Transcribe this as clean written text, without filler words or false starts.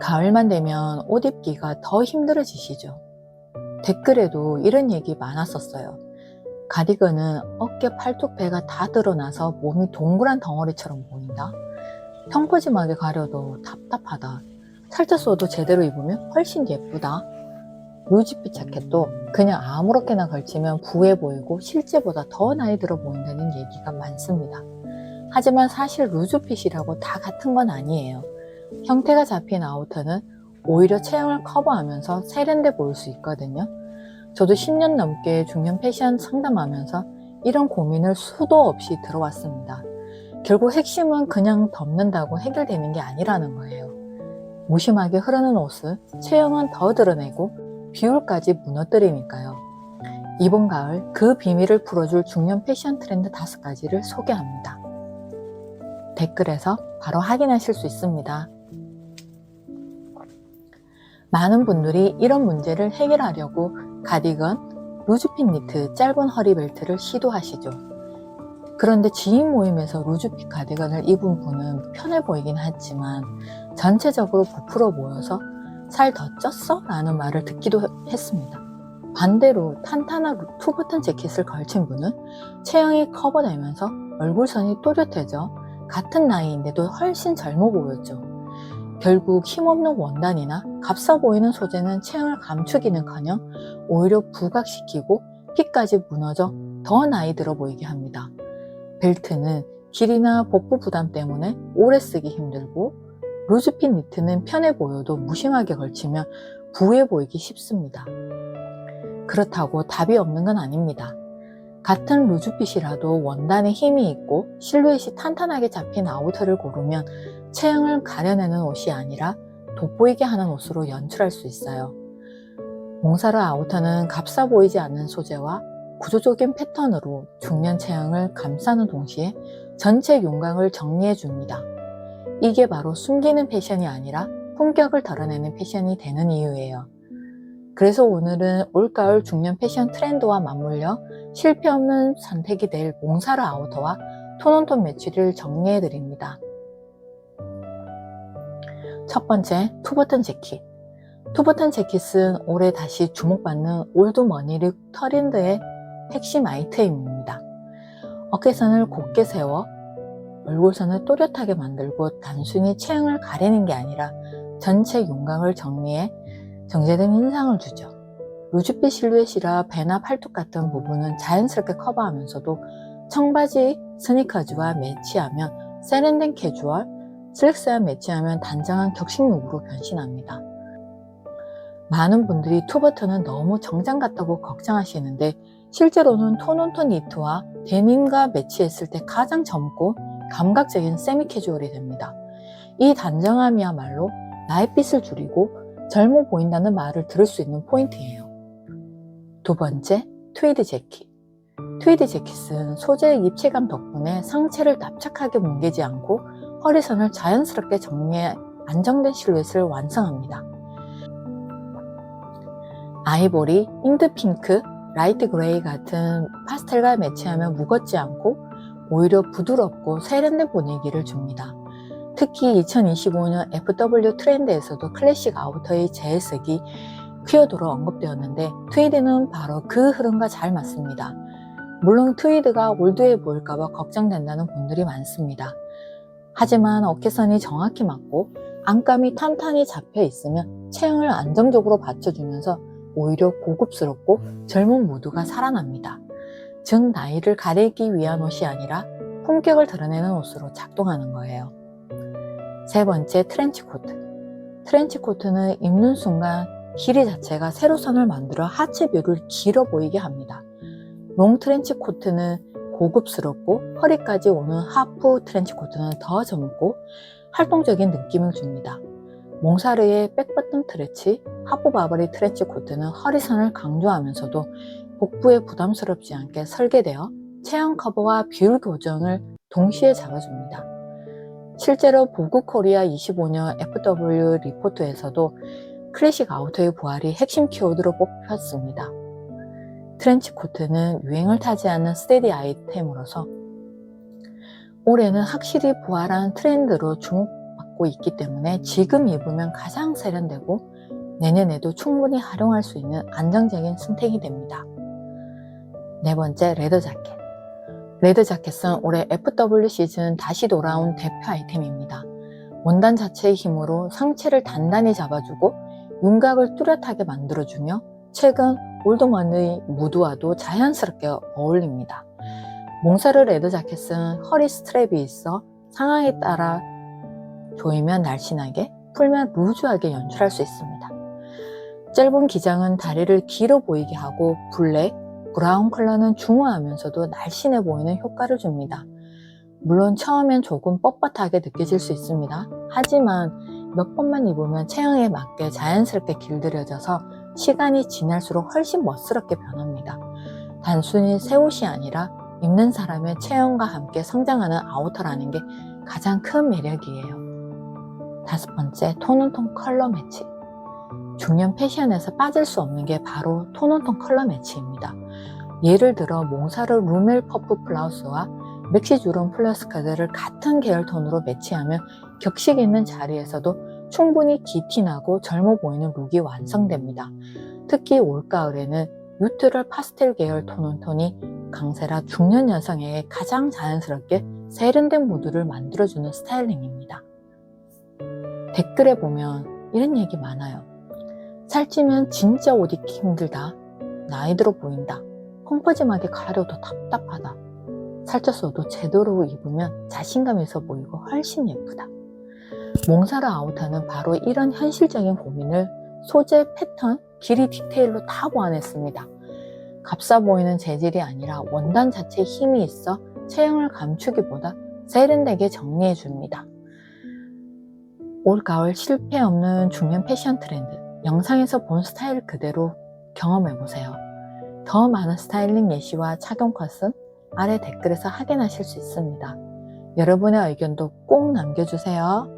가을만 되면 옷 입기가 더 힘들어지시죠? 댓글에도 이런 얘기 많았었어요. 가디건은 어깨 팔뚝 배가 다 드러나서 몸이 동그란 덩어리처럼 보인다. 평퍼짐하게 가려도 답답하다. 살쪄 써도 제대로 입으면 훨씬 예쁘다. 루즈핏 자켓도 그냥 아무렇게나 걸치면 부해 보이고 실제보다 더 나이 들어 보인다는 얘기가 많습니다. 하지만 사실 루즈핏이라고 다 같은 건 아니에요. 형태가 잡힌 아우터는 오히려 체형을 커버하면서 세련돼 보일 수 있거든요. 저도 10년 넘게 중년 패션 상담하면서 이런 고민을 수도 없이 들어왔습니다. 결국 핵심은 그냥 덮는다고 해결되는 게 아니라는 거예요. 무심하게 흐르는 옷은 체형은 더 드러내고 비율까지 무너뜨리니까요. 이번 가을 그 비밀을 풀어줄 중년 패션 트렌드 5가지를 소개합니다. 댓글에서 바로 확인하실 수 있습니다. 많은 분들이 이런 문제를 해결하려고 가디건, 루즈핏 니트, 짧은 허리 벨트를 시도하시죠. 그런데 지인 모임에서 루즈핏 가디건을 입은 분은 편해 보이긴 하지만 전체적으로 부풀어 보여서 살 더 쪘어? 라는 말을 듣기도 했습니다. 반대로 탄탄한 투버튼 재킷을 걸친 분은 체형이 커버되면서 얼굴선이 또렷해져 같은 나이인데도 훨씬 젊어 보였죠. 결국 힘없는 원단이나 값싸 보이는 소재는 체형을 감추기는커녕 오히려 부각시키고 핏까지 무너져 더 나이 들어 보이게 합니다. 벨트는 길이나 복부 부담 때문에 오래 쓰기 힘들고 루즈핏 니트는 편해 보여도 무심하게 걸치면 부해 보이기 쉽습니다. 그렇다고 답이 없는 건 아닙니다. 같은 루즈핏이라도 원단에 힘이 있고 실루엣이 탄탄하게 잡힌 아우터를 고르면 체형을 가려내는 옷이 아니라 돋보이게 하는 옷으로 연출할 수 있어요. 몽사르 아우터는 값싸 보이지 않는 소재와 구조적인 패턴으로 중년 체형을 감싸는 동시에 전체 윤곽을 정리해 줍니다. 이게 바로 숨기는 패션이 아니라 품격을 드러내는 패션이 되는 이유예요. 그래서 오늘은 올가을 중년 패션 트렌드와 맞물려 실패 없는 선택이 될 몽사르 아우터와 톤온톤 매치를 정리해 드립니다. 첫 번째, 투버튼 재킷. 투버튼 재킷은 올해 다시 주목받는 올드머니룩 트렌드의 핵심 아이템입니다. 어깨선을 곧게 세워 얼굴선을 또렷하게 만들고 단순히 체형을 가리는 게 아니라 전체 윤곽을 정리해 정제된 인상을 주죠. 루즈핏 실루엣이라 배나 팔뚝 같은 부분은 자연스럽게 커버하면서도 청바지, 스니커즈와 매치하면 세련된 캐주얼, 슬랙스와 매치하면 단정한 격식룩으로 변신합니다. 많은 분들이 투버튼은 너무 정장 같다고 걱정하시는데 실제로는 톤온톤 니트와 데님과 매치했을 때 가장 젊고 감각적인 세미 캐주얼이 됩니다. 이 단정함이야말로 나이빛을 줄이고 젊어 보인다는 말을 들을 수 있는 포인트예요. 두 번째, 트위드 재킷. 트위드 재킷은 소재의 입체감 덕분에 상체를 납작하게 뭉개지 않고 허리선을 자연스럽게 정리해 안정된 실루엣을 완성합니다. 아이보리, 인드핑크, 라이트 그레이 같은 파스텔과 매치하면 무겁지 않고 오히려 부드럽고 세련된 분위기를 줍니다. 특히 2025년 FW 트렌드에서도 클래식 아우터의 재해석이 퀴어도로 언급되었는데 트위드는 바로 그 흐름과 잘 맞습니다. 물론 트위드가 올드해 보일까봐 걱정된다는 분들이 많습니다. 하지만 어깨선이 정확히 맞고 안감이 탄탄히 잡혀 있으면 체형을 안정적으로 받쳐주면서 오히려 고급스럽고 젊은 무드가 살아납니다. 즉 나이를 가리기 위한 옷이 아니라 품격을 드러내는 옷으로 작동하는 거예요. 세 번째, 트렌치코트. 트렌치코트는 입는 순간 길이 자체가 세로선을 만들어 하체 뷰를 길어 보이게 합니다. 롱 트렌치코트는 고급스럽고 허리까지 오는 하프 트렌치코트는 더 젊고 활동적인 느낌을 줍니다. 몽사르의 백버튼 트렌치, 하프 바버리 트렌치코트는 허리선을 강조하면서도 복부에 부담스럽지 않게 설계되어 체형 커버와 비율 교정을 동시에 잡아줍니다. 실제로 보그코리아 25년 FW 리포트에서도 클래식 아우터의 부활이 핵심 키워드로 뽑혔습니다. 트렌치코트는 유행을 타지 않는 스테디 아이템으로서 올해는 확실히 부활한 트렌드로 주목받고 받고 있기 때문에 지금 입으면 가장 세련되고 내년에도 충분히 활용할 수 있는 안정적인 선택이 됩니다. 네 번째, 레더 자켓. 레더 자켓은 올해 FW 시즌 다시 돌아온 대표 아이템입니다. 원단 자체의 힘으로 상체를 단단히 잡아주고 윤곽을 뚜렷하게 만들어주며 최근 올드먼의 무드와도 자연스럽게 어울립니다. 몽사르 레더 자켓은 허리 스트랩이 있어 상황에 따라 조이면 날씬하게, 풀면 루즈하게 연출할 수 있습니다. 짧은 기장은 다리를 길어 보이게 하고 블랙, 브라운 컬러는 중후하면서도 날씬해 보이는 효과를 줍니다. 물론 처음엔 조금 뻣뻣하게 느껴질 수 있습니다. 하지만 몇 번만 입으면 체형에 맞게 자연스럽게 길들여져서 시간이 지날수록 훨씬 멋스럽게 변합니다. 단순히 새 옷이 아니라 입는 사람의 체형과 함께 성장하는 아우터라는 게 가장 큰 매력이에요. 다섯 번째, 톤온톤 컬러 매치. 중년 패션에서 빠질 수 없는 게 바로 톤온톤 컬러 매치입니다. 예를 들어 몽사르 루멜 퍼프 블라우스와 맥시주론 플러스카드를 같은 계열 톤으로 매치하면 격식 있는 자리에서도 충분히 기티나고 젊어 보이는 룩이 완성됩니다. 특히 올가을에는 뉴트럴 파스텔 계열 톤온톤이 강세라 중년 여성에게 가장 자연스럽게 세련된 무드를 만들어주는 스타일링입니다. 댓글에 보면 이런 얘기 많아요. 살찌면 진짜 옷 입기 힘들다. 나이 들어 보인다. 펑퍼짐하게 가려도 답답하다. 살쪘어도 제대로 입으면 자신감 있어 보이고 훨씬 예쁘다. 몽사르 아우터는 바로 이런 현실적인 고민을 소재, 패턴, 길이 디테일로 다 보완했습니다. 값싸 보이는 재질이 아니라 원단 자체에 힘이 있어 체형을 감추기보다 세련되게 정리해줍니다. 올 가을 실패 없는 중년 패션 트렌드, 영상에서 본 스타일 그대로 경험해보세요. 더 많은 스타일링 예시와 착용 컷은 아래 댓글에서 확인하실 수 있습니다. 여러분의 의견도 꼭 남겨주세요.